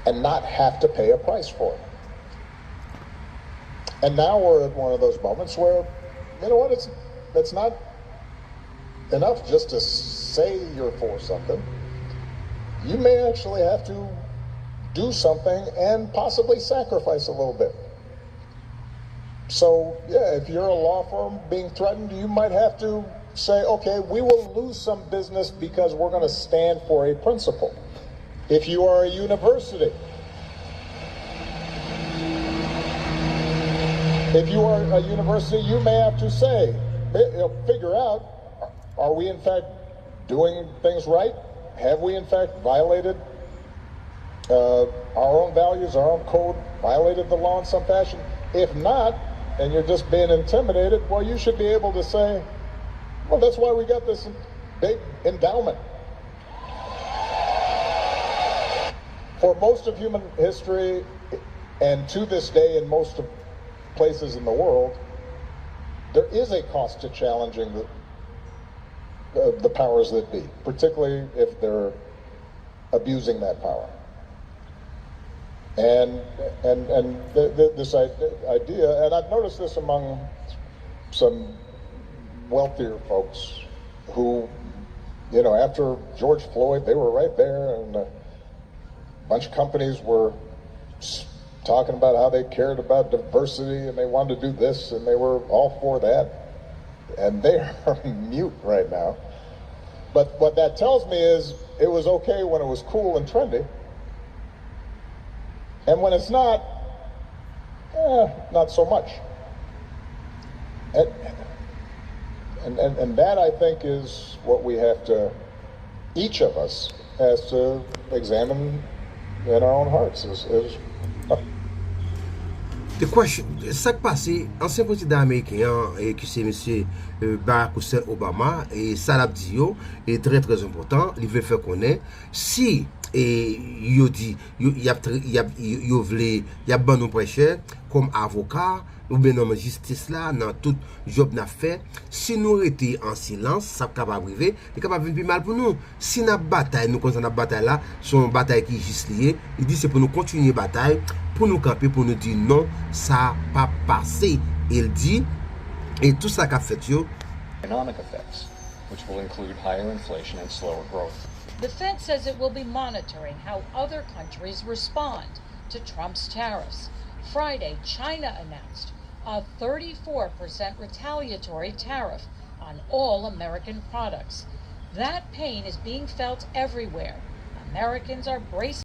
and not have to pay a price for it. And now we're at one of those moments where, you know what, it's not enough just to say you're for something. You may actually have to do something and possibly sacrifice a little bit. So, yeah, if you're a law firm being threatened, you might have to say, okay, we will lose some business because we're going to stand for a principle. If you are a university, you may have to say, figure out, are we in fact doing things right? Have we in fact violated our own values, our own code, violated the law in some fashion? If not, and you're just being intimidated, well, you should be able to say, well, that's why we got this big endowment. For most of human history, and to this day in most of places in the world, there is a cost to challenging the powers that be, particularly if they're abusing that power. And this idea, and I've noticed this among some wealthier folks who, you know, after George Floyd, they were right there, and a bunch of companies were talking about how they cared about diversity and they wanted to do this and they were all for that, and they are mute right now. But what that tells me is it was okay when it was cool and trendy, and when it's not, not so much. And that, I think, is what we have to, each of us has to examine in our own hearts. The question, ça qui passe, ancien président américain qui c'est monsieur Barack Hussein Obama, et ça l'a dit est très très important. Il veut faire connaître si il dit il y a bon nous prêcher comme avocat ou bien dans justice là dans tout job n'a fait, si nous étions en silence, ça capable arriver, c'est capable venir mal pour nous. Si nous bataille, nous concernant bataille là, c'est une bataille qui est juste liée. Il dit c'est pour nous continuer bataille, pour nous camper, pour nous dire non, ça pas passé. Il dit et tout ça qu'a fait yo. Economic effects, which will include higher inflation and slower growth. The Fed says it will be monitoring how other countries respond to Trump's tariffs. Friday, China announced a 34% retaliatory tariff on all American products. That pain is being felt everywhere. Americans are bracing